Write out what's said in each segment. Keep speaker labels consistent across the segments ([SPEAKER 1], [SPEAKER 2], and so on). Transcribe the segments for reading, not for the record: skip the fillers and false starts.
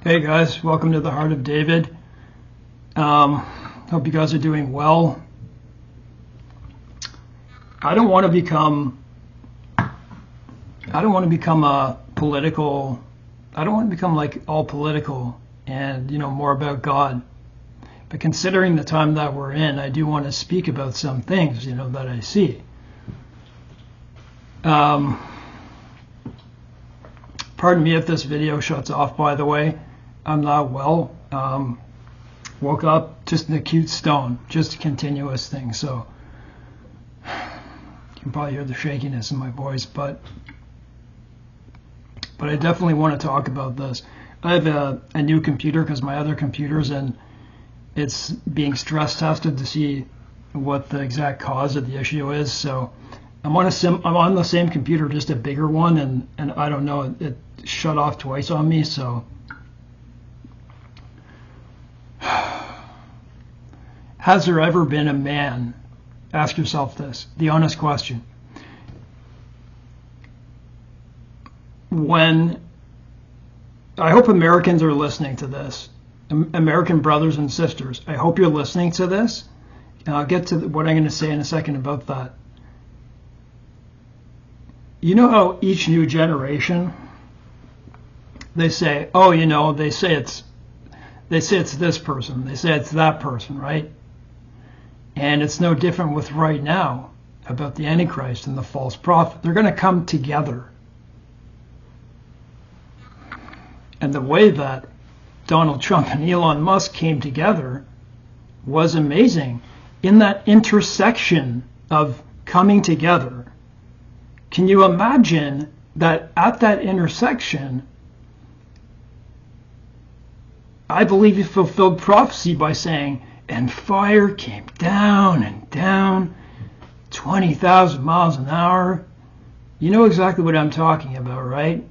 [SPEAKER 1] Hey guys, welcome to the Heart of David. Hope you guys are doing well. I don't want to become a political. I don't want to become like all political and more about God. But considering the time that we're in, I do want to speak about some things that I see. Pardon me if this video shuts off, by the way. I'm not well. Woke up, just an acute stone, just a continuous thing. So you can probably hear the shakiness in my voice, but I definitely want to talk about this. I have a new computer because my other computer's and it's being stress tested to see what the exact cause of the issue is. So I'm on the same computer, just a bigger one, and I don't know, it shut off twice on me. So has there ever been a man, ask yourself this, the honest question, when, I hope Americans are listening to this, American brothers and sisters, I hope you're listening to this, and I'll get to what I'm going to say in a second about that. You know how each new generation, they say, oh, they say it's this person, they say it's that person, right? And it's no different with right now about the Antichrist and the false prophet. They're going to come together. And the way that Donald Trump and Elon Musk came together was amazing. In that intersection of coming together, can you imagine that at that intersection, I believe he fulfilled prophecy by saying, and fire came down and down, 20,000 miles an hour. You know exactly what I'm talking about, right?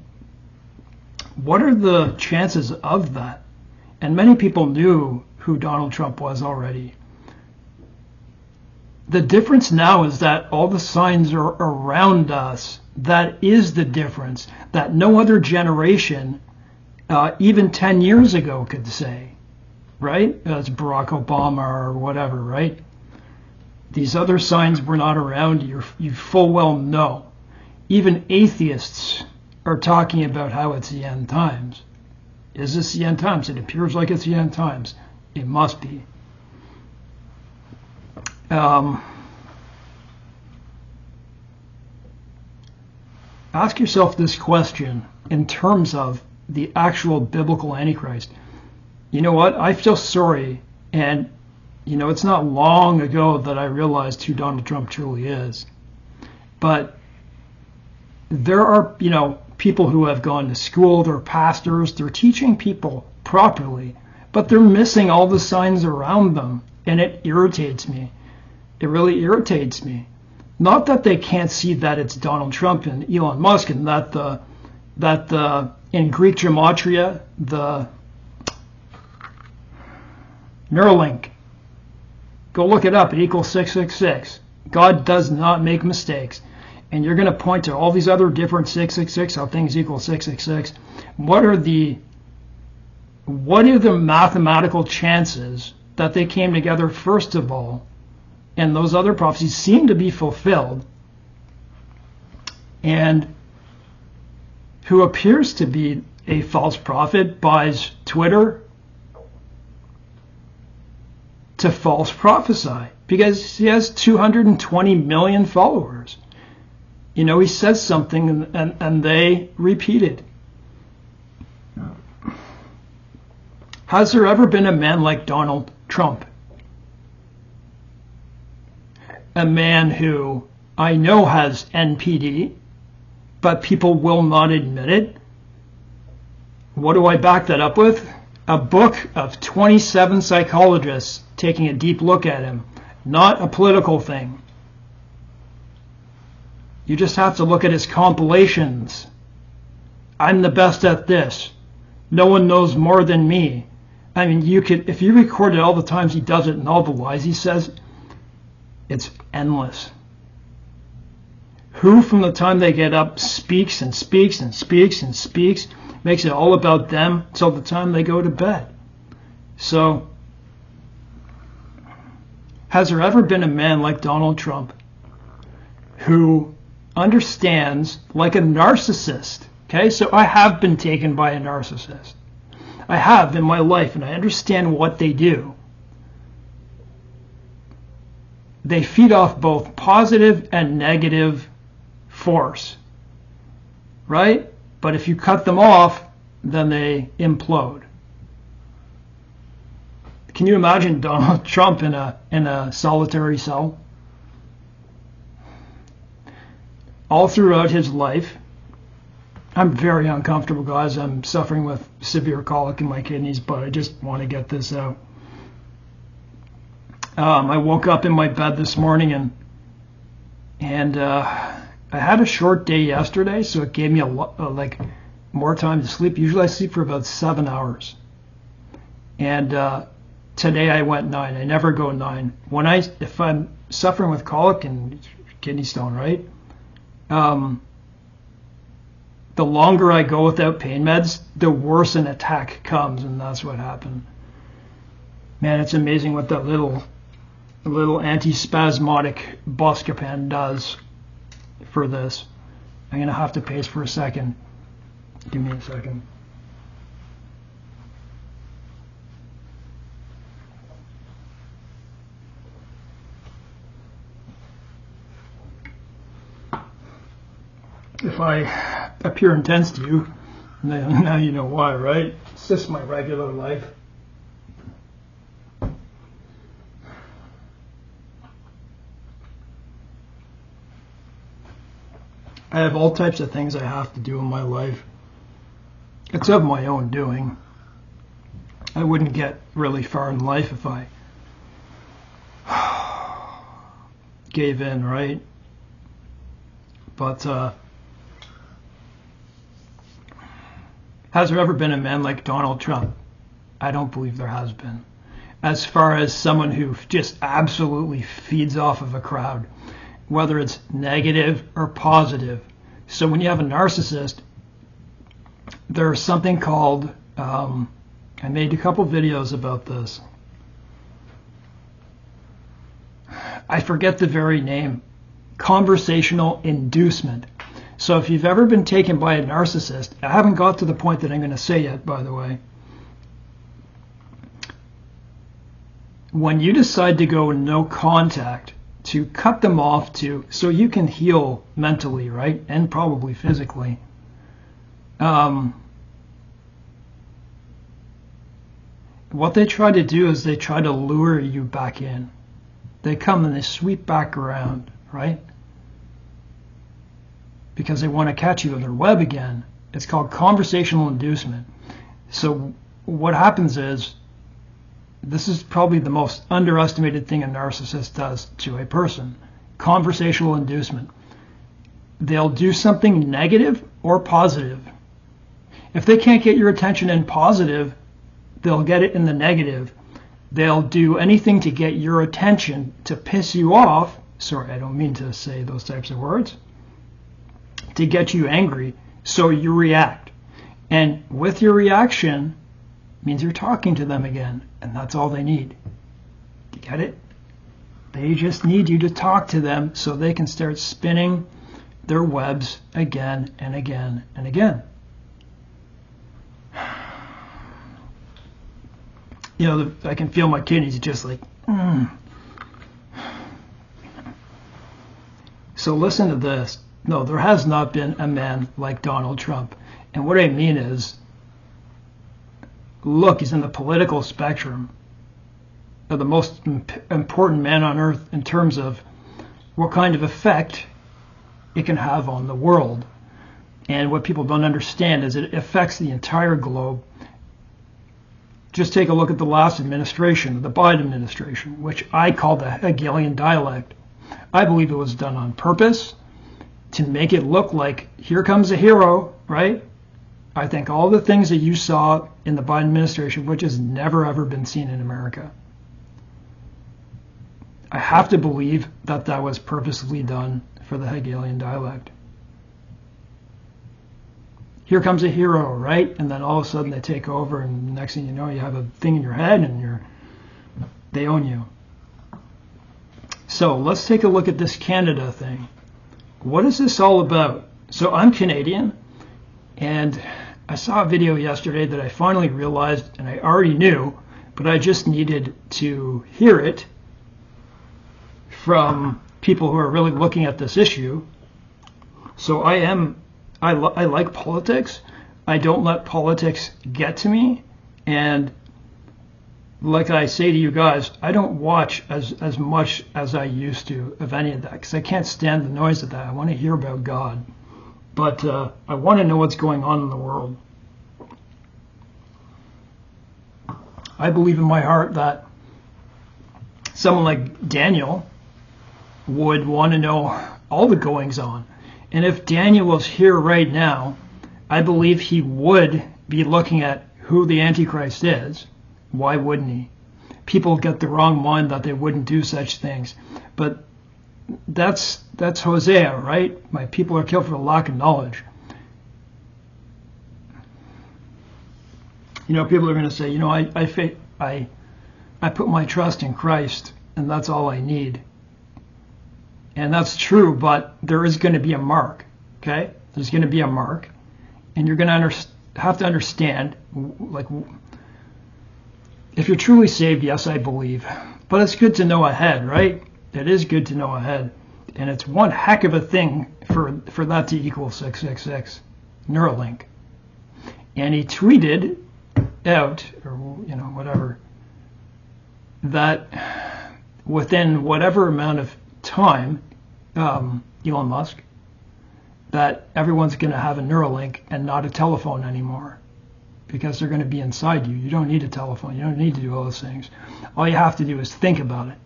[SPEAKER 1] What are the chances of that? And many people knew who Donald Trump was already. The difference now is that all the signs are around us. That is the difference that no other generation, even 10 years ago, could say. Right? As Barack Obama or whatever, right? These other signs were not around. You full well know. Even atheists are talking about how it's the end times. Is this the end times? It appears like it's the end times. It must be. Ask yourself this question in terms of the actual biblical Antichrist. You know what? I feel sorry, and it's not long ago that I realized who Donald Trump truly is. But there are, people who have gone to school, they're pastors, they're teaching people properly, but they're missing all the signs around them, and it irritates me. It really irritates me. Not that they can't see that it's Donald Trump and Elon Musk, and that in Greek gematria, the Neuralink, go look it up, it equals 666. God does not make mistakes. And you're going to point to all these other different 666, how things equal 666. What are the mathematical chances that they came together first of all, and those other prophecies seem to be fulfilled, and who appears to be a false prophet buys Twitter to false prophesy because he has 220 million followers. He says something and they repeat it. Has there ever been a man like Donald Trump? A man who I know has NPD, but people will not admit it. What do I back that up with? A book of 27 psychologists taking a deep look at him, not a political thing. You just have to look at his compilations. I'm the best at this. No one knows more than me. I mean, if you recorded all the times he does it and all the lies he says, it's endless. Who from the time they get up speaks and speaks and speaks and speaks makes it all about them till the time they go to bed. So, has there ever been a man like Donald Trump who understands, like a narcissist? Okay, so I have been taken by a narcissist. I have in my life, and I understand what they do. They feed off both positive and negative force, right? But if you cut them off, then they implode. Can you imagine Donald Trump in a solitary cell? All throughout his life, I'm very uncomfortable, guys. I'm suffering with severe colic in my kidneys, but I just want to get this out. I woke up in my bed this morning and I had a short day yesterday, so it gave me like more time to sleep. Usually I sleep for about 7 hours, and today I went 9. I never go 9. If I'm suffering with colic and kidney stone, right? The longer I go without pain meds, the worse an attack comes, and that's what happened. Man, it's amazing what that little antispasmodic Buscopan does for this. I'm gonna have to pace for a second. Give me a second. If I appear intense to you, now you know why, right? It's just my regular life. I have all types of things I have to do in my life. It's of my own doing. I wouldn't get really far in life if I gave in, right? But has there ever been a man like Donald Trump? I don't believe there has been. As far as someone who just absolutely feeds off of a crowd, whether it's negative or positive. So when you have a narcissist, there's something called, I made a couple videos about this. I forget the very name. Conversational inducement. So if you've ever been taken by a narcissist, I haven't got to the point that I'm going to say yet, by the way. When you decide to go no contact, to cut them off so you can heal mentally, right? And probably physically. What they try to do is they try to lure you back in. They come and they sweep back around, right? Because they want to catch you in their web again. It's called conversational inducement. So what happens is, this is probably the most underestimated thing a narcissist does to a person. Conversational inducement. They'll do something negative or positive. If they can't get your attention in positive, they'll get it in the negative. They'll do anything to get your attention to piss you off. Sorry, I don't mean to say those types of words. To get you angry, so you react. And with your reaction means you're talking to them again, and that's all they need. You get it? They just need you to talk to them so they can start spinning their webs again and again and again. You know, I can feel my kidneys just like, So listen to this. No, there has not been a man like Donald Trump. And what I mean is, look, he's in the political spectrum of the most important man on earth in terms of what kind of effect it can have on the world. And what people don't understand is it affects the entire globe. Just take a look at the last administration, the Biden administration, which I call the Hegelian dialect. I believe it was done on purpose to make it look like here comes a hero, right? I think all the things that you saw in the Biden administration, which has never ever been seen in America, I have to believe that that was purposely done for the Hegelian dialect. here comes a hero, right? And then all of a sudden they take over, and the next thing you know, you have a thing in your head, and they own you. So let's take a look at this Canada thing. What is this all about? So I'm Canadian, and I saw a video yesterday that I finally realized, and I already knew, but I just needed to hear it from people who are really looking at this issue. So I like politics. I don't let politics get to me, and like I say to you guys, I don't watch as much as I used to of any of that, because I can't stand the noise of that. I want to hear about God, but I want to know what's going on in the world. I believe in my heart that someone like Daniel would want to know all the goings on. And if Daniel was here right now, I believe he would be looking at who the Antichrist is. Why wouldn't he? People get the wrong mind that they wouldn't do such things. But that's Hosea, right? My people are killed for the lack of knowledge. You know, people are going to say, you know, I put my trust in Christ, and that's all I need. And that's true, but there is going to be a mark, okay? There's going to be a mark, and you're going to have to understand, like, if you're truly saved, yes, I believe. But it's good to know ahead, right? It is good to know ahead. And it's one heck of a thing for that to equal 666, Neuralink. And he tweeted out, or, you know, whatever, that within whatever amount of time, Elon Musk, that everyone's going to have a Neuralink and not a telephone anymore, because they're going to be inside you. You don't need a telephone. You don't need to do all those things. All you have to do is think about it.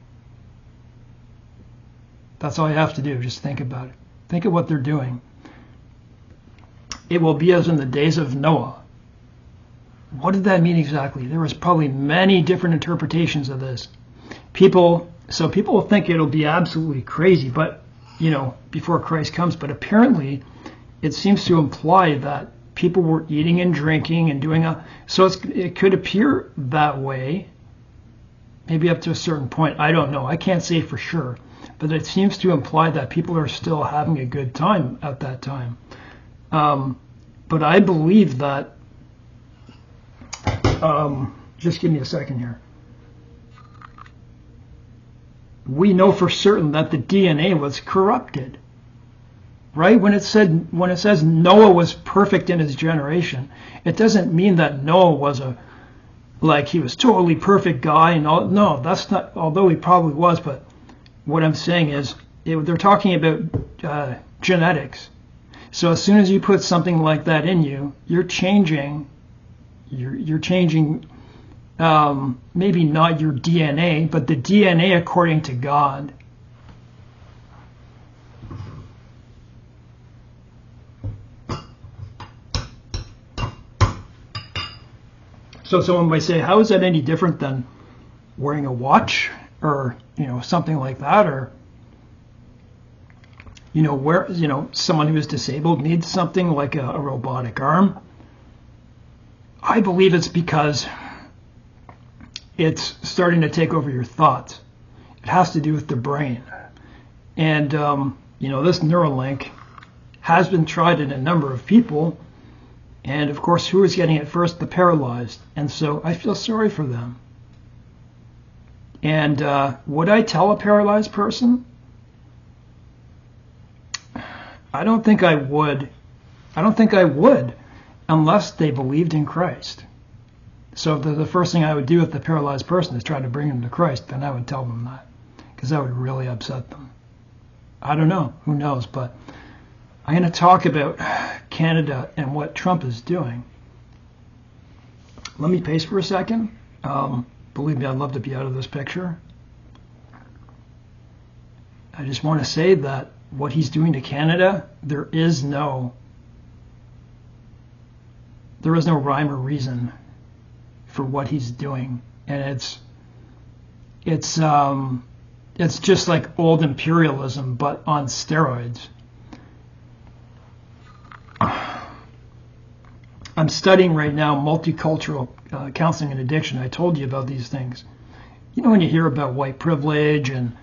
[SPEAKER 1] That's all you have to do, just think about it. Think of what they're doing. It will be as in the days of Noah. What did that mean exactly? There was probably many different interpretations of this. So people will think it'll be absolutely crazy, but, you know, before Christ comes. But apparently, it seems to imply that people were eating and drinking and doing so it could appear that way, maybe up to a certain point. I don't know. I can't say for sure, but it seems to imply that people are still having a good time at that time. But I believe that. Just give me a second here. We know for certain that the DNA was corrupted, right? When it says Noah was perfect in his generation, it doesn't mean that Noah was he was totally perfect guy and all. No, that's not. Although he probably was, but what I'm saying is they're talking about genetics. So as soon as you put something like that in you, you're changing. You're changing. Maybe not your DNA, but the DNA according to God. So someone might say, how is that any different than wearing a watch or, you know, something like that? Or, you know, someone who is disabled needs something like a robotic arm. I believe it's because it's starting to take over your thoughts. It has to do with the brain. And, you know, this Neuralink has been tried in a number of people. And, of course, who is getting it first? The paralyzed. And so I feel sorry for them. And would I tell a paralyzed person? I don't think I would. I don't think I would unless they believed in Christ. So the first thing I would do with the paralyzed person is try to bring them to Christ, then I would tell them that, because that would really upset them. I don't know. Who knows? But I'm going to talk about Canada and what Trump is doing. Let me pace for a second. Believe me, I'd love to be out of this picture. I just want to say that what he's doing to Canada, there is no rhyme or reason for what he's doing, and it's just like old imperialism but on steroids. I'm studying right now multicultural counseling and addiction. I told you about these things. You know, when you hear about white privilege and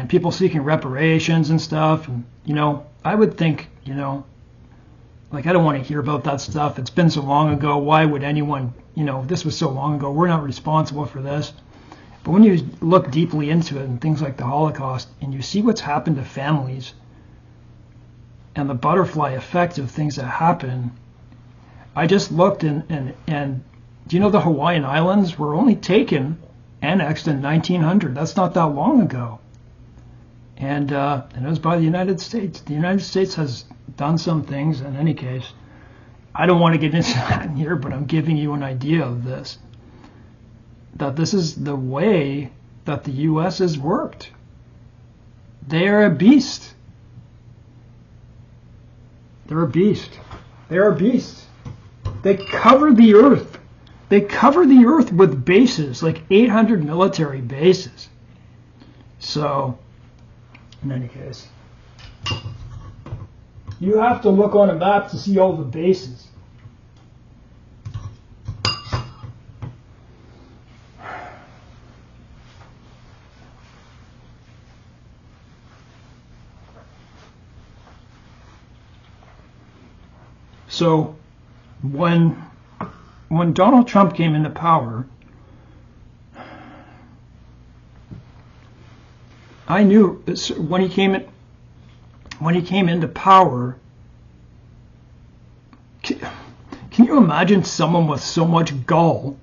[SPEAKER 1] people seeking reparations and stuff, and, you know, I would think, you know, like, I don't want to hear about that stuff. It's been so long ago. Why would anyone, you know, this was so long ago. We're not responsible for this. But when you look deeply into it and things like the Holocaust, and you see what's happened to families and the butterfly effect of things that happen, I just looked and do you know the Hawaiian Islands were only annexed in 1900. That's not that long ago. And it was by the United States. The United States has done some things. In any case, I don't want to get into that here, but I'm giving you an idea of this. That this is the way that the U.S. has worked. They are a beast. They're a beast. They are a beast. They cover the earth. They cover the earth with bases, like 800 military bases. So, in any case, you have to look on a map to see all the bases. So, when Donald Trump came into power, I knew when he came into power. Can you imagine someone with so much gall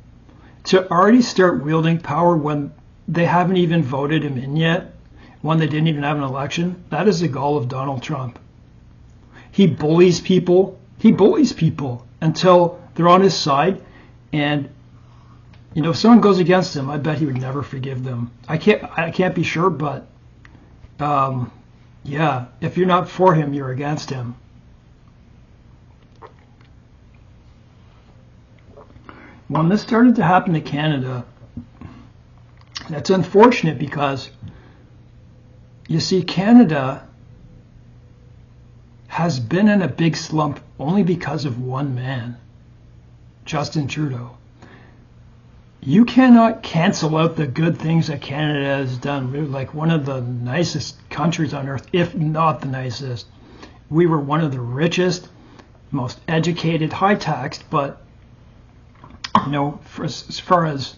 [SPEAKER 1] to already start wielding power when they haven't even voted him in yet, when they didn't even have an election? That is the gall of Donald Trump. He bullies people. He bullies people until they're on his side, and you know, if someone goes against him, I bet he would never forgive them. I can't be sure, but yeah, if you're not for him, you're against him. When this started to happen to Canada, that's unfortunate because, you see, Canada has been in a big slump only because of one man, Justin Trudeau. You cannot cancel out the good things that Canada has done. We're like one of the nicest countries on earth, if not the nicest. We were one of the richest, most educated, high taxed, but, you know, as far as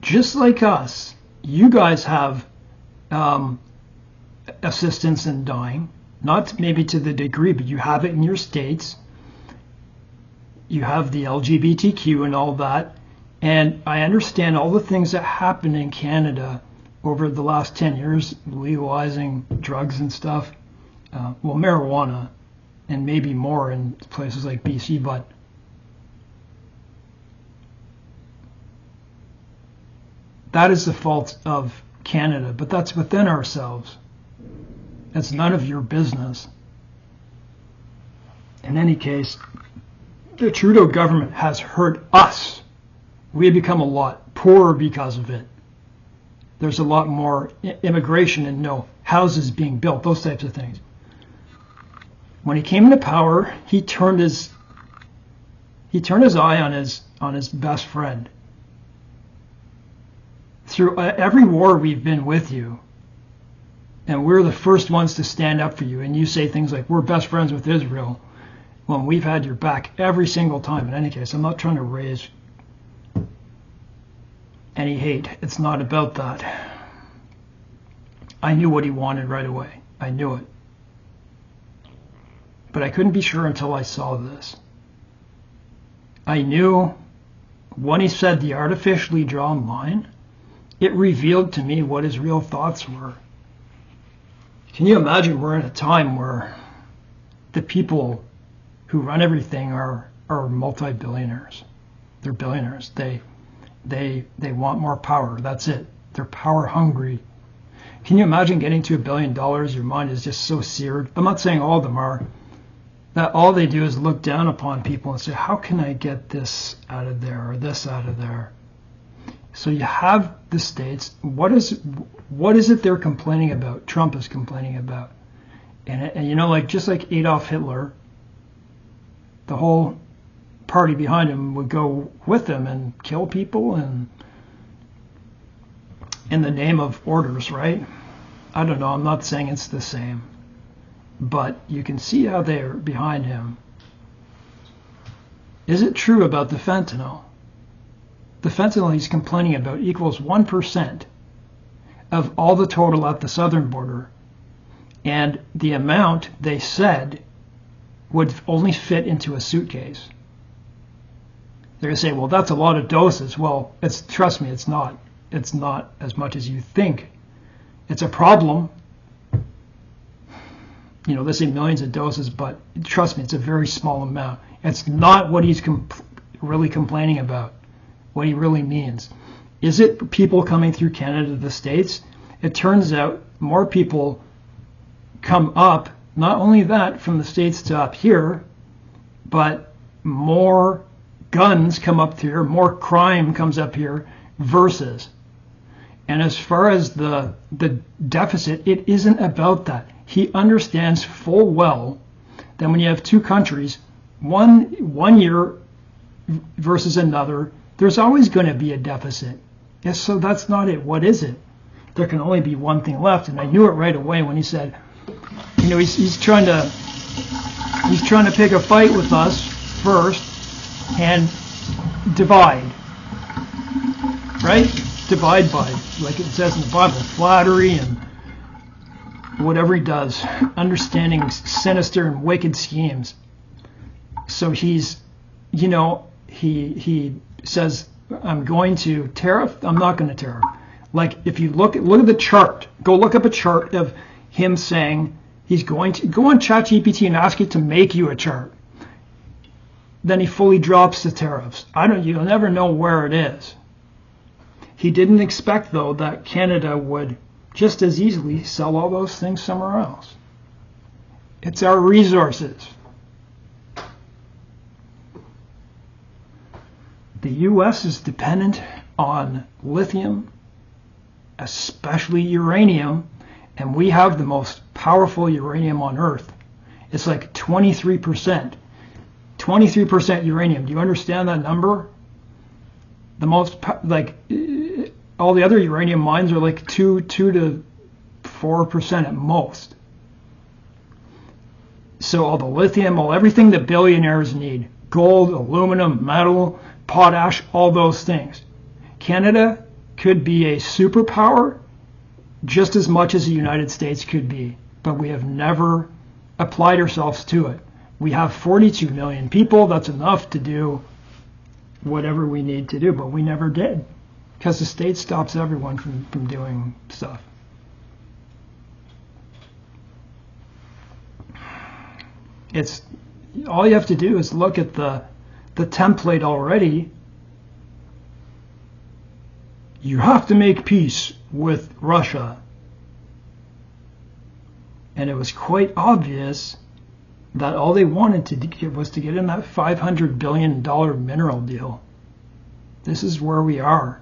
[SPEAKER 1] just like us, you guys have assistance in dying, not maybe to the degree, but you have it in your states. You have the LGBTQ and all that. And I understand all the things that happened in Canada over the last 10 years, legalizing drugs and stuff. Well, marijuana and maybe more in places like BC, but that is the fault of Canada, but that's within ourselves. It's none of your business. In any case, the Trudeau government has hurt us. We have become a lot poorer because of it. There's a lot more immigration and no houses being built, those types of things. When he came into power, he turned his eye on his best friend. Through every war we've been with you, and we're the first ones to stand up for you, and you say things like, we're best friends with Israel, when we've had your back every single time. In any case, I'm not trying to raise any hate. It's not about that. I knew what he wanted right away. I knew it. But I couldn't be sure until I saw this. I knew when he said the artificially drawn line, it revealed to me what his real thoughts were. Can you imagine we're in a time where the people who run everything are multi-billionaires. They're billionaires. They want more power. That's it. They're power hungry. Can you imagine getting to $1 billion? Your mind is just so seared. I'm not saying all of them are. That all they do is look down upon people and say, how can I get this out of there or this out of there? So you have the states. What is it they're complaining about? Trump is complaining about. And you know, like just like Adolf Hitler, the whole party behind him would go with him and kill people and in the name of orders, right? I don't know. I'm not saying it's the same, but you can see how they're behind him. Is it true about the fentanyl? The fentanyl he's complaining about equals 1% of all the total at the southern border, and the amount they said would only fit into a suitcase. They're going to say, well, that's a lot of doses. Well, trust me, it's not. It's not as much as you think. It's a problem. You know, they say millions of doses, but trust me, it's a very small amount. It's not what he's really complaining about, what he really means. Is it people coming through Canada to the States? It turns out more people come up, not only that, from the States to up here, but more guns come up here, more crime comes up here versus. And as far as the deficit, it isn't about that. He understands full well that when you have two countries, one year versus another, there's always going to be a deficit. Yes, so that's not it. What is it? There can only be one thing left. And I knew it right away when he said, you know, he's trying to pick a fight with us first and divide, right? Divide by, like it says in the Bible, flattery and whatever he does, understanding sinister and wicked schemes. So he's, you know, he says, I'm going to tariff, I'm not going to tariff. Like if you look at the chart, go look up a chart of him saying he's going to go on ChatGPT and ask it to make you a chart. Then he fully drops the tariffs. You'll never know where it is. He didn't expect, though, that Canada would just as easily sell all those things somewhere else. It's our resources. The U.S. is dependent on lithium, especially uranium, and we have the most powerful uranium on Earth. It's like 23%. 23% uranium. Do you understand that number? The most, like, all the other uranium mines are like 2 to 4% at most. So all the lithium, everything that billionaires need, gold, aluminum, metal, potash, all those things. Canada could be a superpower just as much as the United States could be, but we have never applied ourselves to it. We have 42 million people. That's enough to do whatever we need to do, but we never did because the state stops everyone from doing stuff. It's all you have to do is look at the template already. You have to make peace with Russia. And it was quite obvious that all they wanted to do was to get in that $500 billion mineral deal. This is where we are.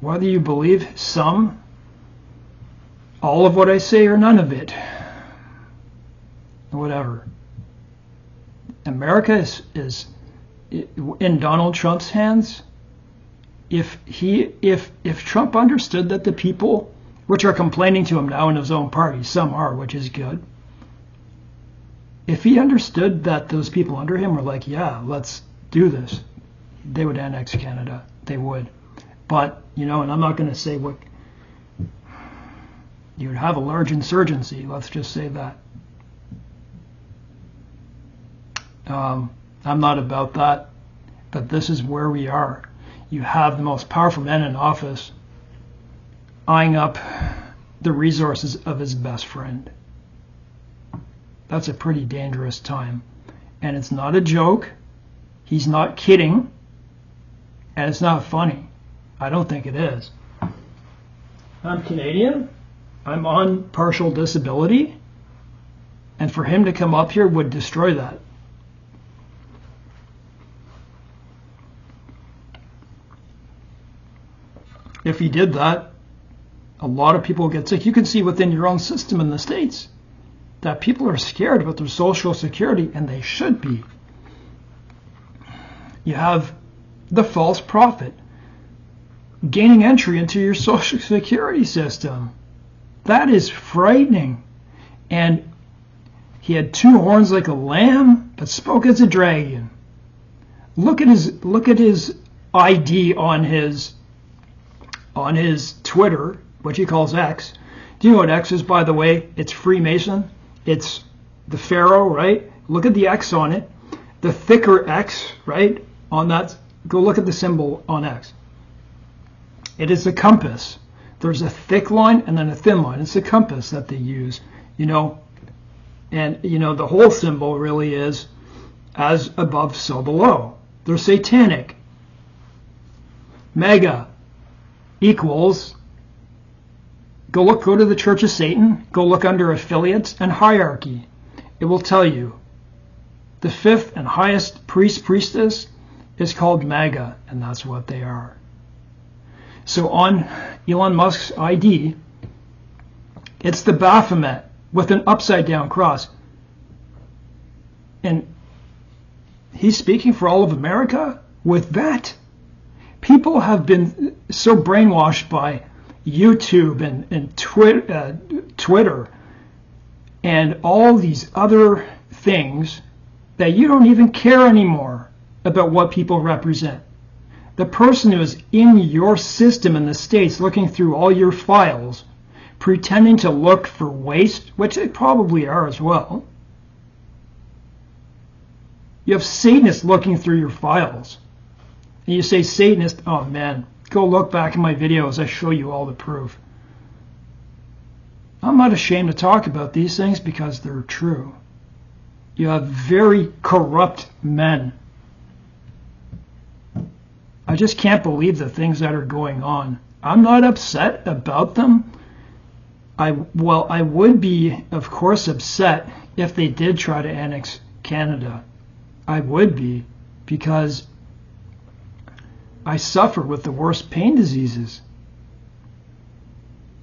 [SPEAKER 1] Whether you believe some, all of what I say, or none of it, whatever. America is in Donald Trump's hands. If Trump understood that the people, which are complaining to him now in his own party, some are, which is good. If he understood that those people under him were like, yeah, let's do this, they would annex Canada. They would. But, you know, and I'm not going to say what, you would have a large insurgency, let's just say that. I'm not about that, but this is where we are. You have the most powerful man in office eyeing up the resources of his best friend. That's a pretty dangerous time. And it's not a joke. He's not kidding. And it's not funny. I don't think it is. I'm Canadian. I'm on partial disability. And for him to come up here would destroy that. If he did that, a lot of people get sick. You can see within your own system in the States. that people are scared about their social security, and they should be. You have the false prophet gaining entry into your social security system. That is frightening. And he had 2 horns like a lamb, but spoke as a dragon. Look at his ID on his Twitter, which he calls X. Do you know what X is, by the way? It's Freemason. It's the Pharaoh, right? Look at the X on it. The thicker X, right? On that, go look at the symbol on X. It is a compass. There's a thick line and then a thin line. It's a compass that they use, you know. And, you know, the whole symbol really is as above, so below. They're satanic. Mega equals, go to the Church of Satan, go look under affiliates and hierarchy. It will tell you the 5th and highest priestess is called Mega, and that's what they are. So on Elon Musk's ID, it's the Baphomet with an upside down cross. And he's speaking for all of America with that. People have been so brainwashed by YouTube and Twitter and all these other things that you don't even care anymore about what people represent. The person who is in your system in the States looking through all your files, pretending to look for waste, which they probably are as well. You have Satanists looking through your files. And you say Satanist, oh man, go look back in my videos, I show you all the proof. I'm not ashamed to talk about these things because they're true. You have very corrupt men. I just can't believe the things that are going on. I'm not upset about them. I would be, of course, upset if they did try to annex Canada. I would be, because I suffer with the worst pain diseases.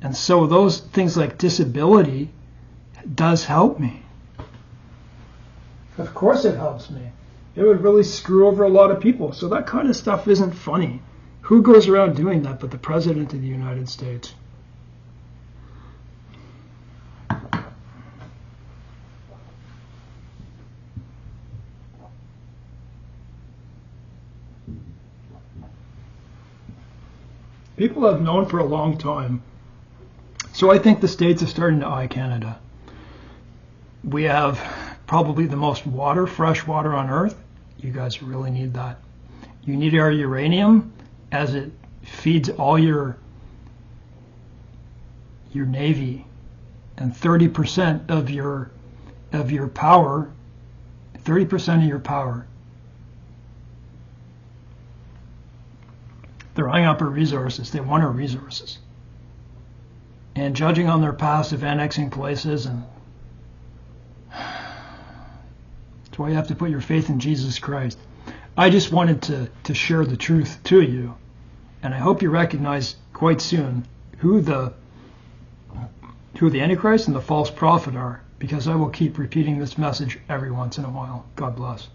[SPEAKER 1] And so those things like disability does help me. Of course it helps me. It would really screw over a lot of people. So that kind of stuff isn't funny. Who goes around doing that but the President of the United States? People have known for a long time. So I think the States are starting to eye Canada. We have probably the most fresh water on Earth. You guys really need that. You need our uranium as it feeds all your navy, and 30% of your power, 30% of your power. They're eyeing up our resources. They want our resources. And judging on their past of annexing places, and that's why you have to put your faith in Jesus Christ. I just wanted to share the truth to you, and I hope you recognize quite soon who the Antichrist and the false prophet are, because I will keep repeating this message every once in a while. God bless.